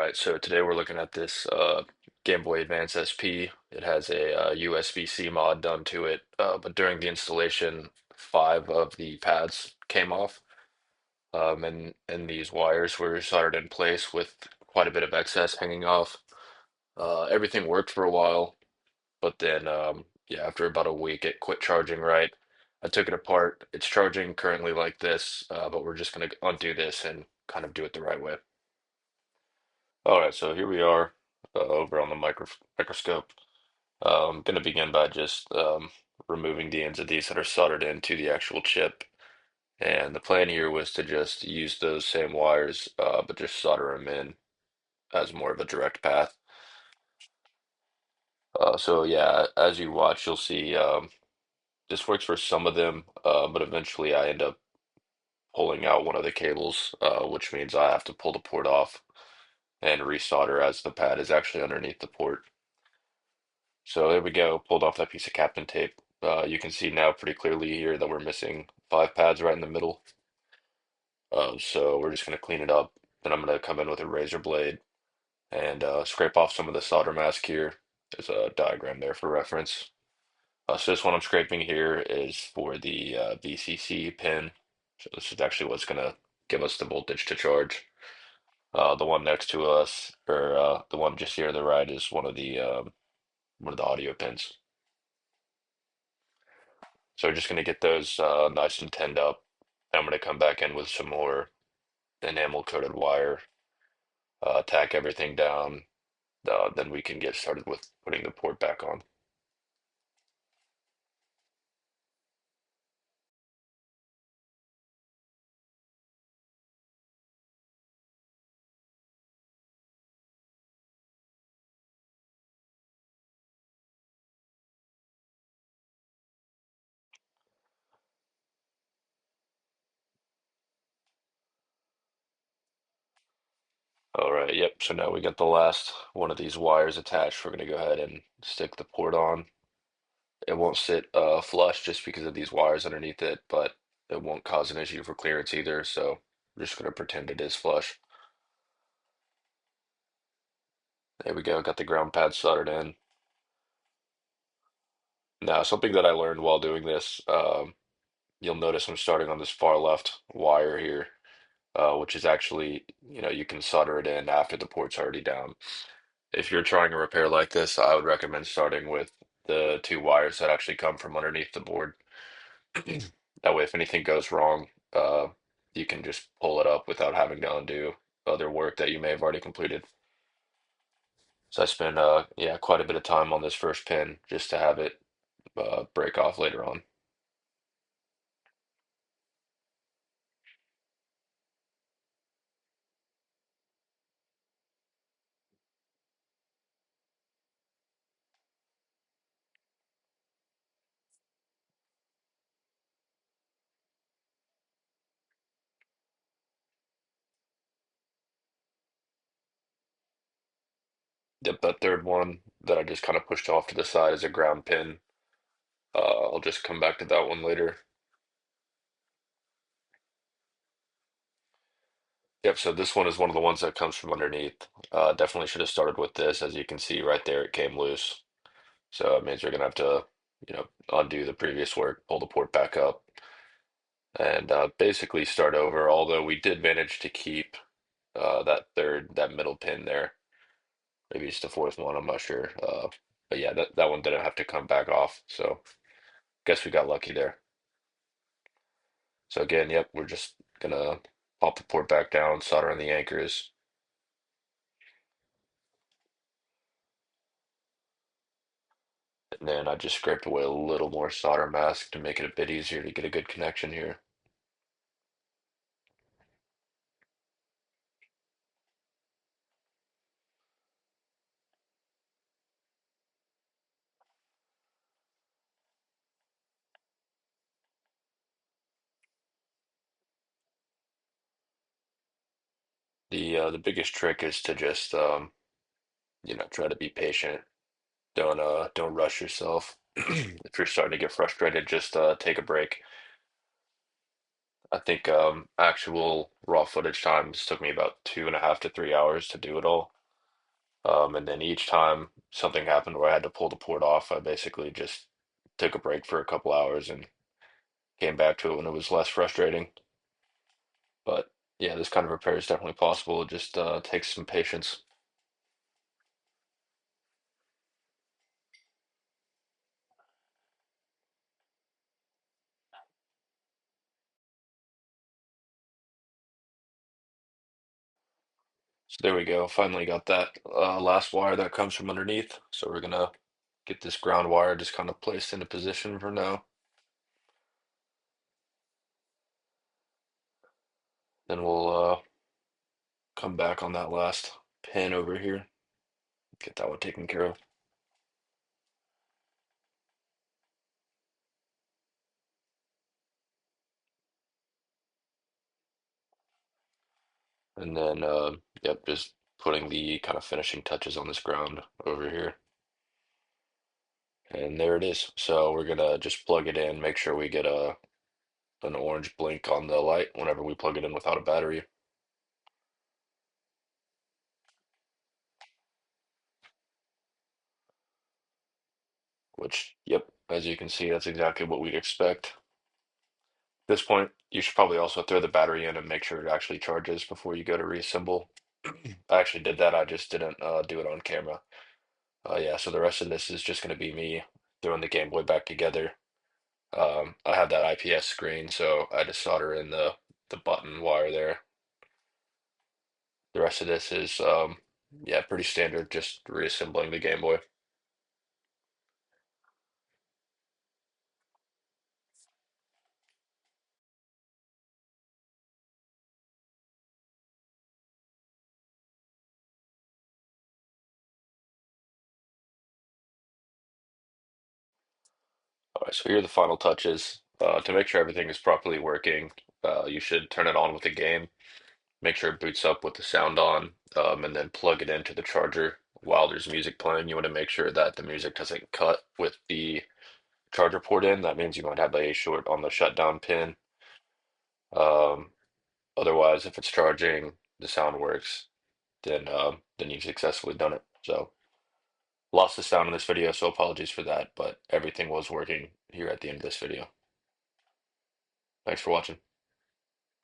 right, so today we're looking at this Game Boy Advance SP. It has a USB-C mod done to it, but during the installation, five of the pads came off, and these wires were soldered in place with quite a bit of excess hanging off. Everything worked for a while, but then, yeah, after about a week, it quit charging right. I took it apart. It's charging currently like this, but we're just going to undo this and kind of do it the right way. All right, so here we are over on the microscope. I'm going to begin by just removing the ends of these that are soldered into the actual chip. And the plan here was to just use those same wires, but just solder them in as more of a direct path. So yeah, as you watch, you'll see this works for some of them, but eventually I end up pulling out one of the cables, which means I have to pull the port off and resolder as the pad is actually underneath the port. So there we go, pulled off that piece of Captain tape. You can see now pretty clearly here that we're missing five pads right in the middle. So we're just going to clean it up. Then I'm going to come in with a razor blade and scrape off some of the solder mask here. There's a diagram there for reference. So this one I'm scraping here is for the VCC pin. So this is actually what's going to give us the voltage to charge. The one next to us, or the one just here on the right, is one of the audio pins. So we're just going to get those nice and tinned up. I'm going to come back in with some more enamel coated wire, tack everything down. Then we can get started with putting the port back on. All right, yep. So now we got the last one of these wires attached. We're going to go ahead and stick the port on. It won't sit flush just because of these wires underneath it, but it won't cause an issue for clearance either. So we're just going to pretend it is flush. There we go. Got the ground pad soldered in. Now, something that I learned while doing this, you'll notice I'm starting on this far left wire here, which is actually, you can solder it in after the port's already down. If you're trying a repair like this, I would recommend starting with the two wires that actually come from underneath the board. That way, if anything goes wrong, uh, you can just pull it up without having to undo other work that you may have already completed. So I spent, yeah, quite a bit of time on this first pin just to have it break off later on. Yep, that third one that I just kind of pushed off to the side is a ground pin. I'll just come back to that one later. Yep, so this one is one of the ones that comes from underneath. Definitely should have started with this. As you can see right there, it came loose. So it means you're gonna have to, undo the previous work, pull the port back up, and basically start over. Although we did manage to keep that middle pin there. Maybe it's the fourth one, I'm not sure. But yeah, that one didn't have to come back off. So guess we got lucky there. So again, yep, we're just gonna pop the port back down, solder on the anchors, and then I just scraped away a little more solder mask to make it a bit easier to get a good connection here. The biggest trick is to just try to be patient. Don't rush yourself. If you're starting to get frustrated, just take a break. I think actual raw footage times took me about 2.5 to 3 hours to do it all. And then each time something happened where I had to pull the port off, I basically just took a break for a couple hours and came back to it when it was less frustrating. But yeah, this kind of repair is definitely possible. It just takes some patience. So there we go. Finally got that last wire that comes from underneath. So we're gonna get this ground wire just kind of placed into position for now. Then we'll come back on that last pin over here. Get that one taken care of. And then, yep, just putting the kind of finishing touches on this ground over here. And there it is. So we're gonna just plug it in, make sure we get an orange blink on the light whenever we plug it in without a battery. Which, yep, as you can see, that's exactly what we'd expect. At this point, you should probably also throw the battery in and make sure it actually charges before you go to reassemble. I actually did that, I just didn't do it on camera. Yeah, so the rest of this is just going to be me throwing the Game Boy back together. I have that IPS screen, so I just solder in the button wire there. The rest of this is, yeah, pretty standard, just reassembling the Game Boy. All right, so here are the final touches. To make sure everything is properly working, you should turn it on with the game. Make sure it boots up with the sound on, and then plug it into the charger while there's music playing. You want to make sure that the music doesn't cut with the charger port in. That means you might have a short on the shutdown pin. Um, Otherwise, if it's charging, the sound works, then you've successfully done it. So lost the sound in this video, so apologies for that, but everything was working here at the end of this video. Thanks for watching.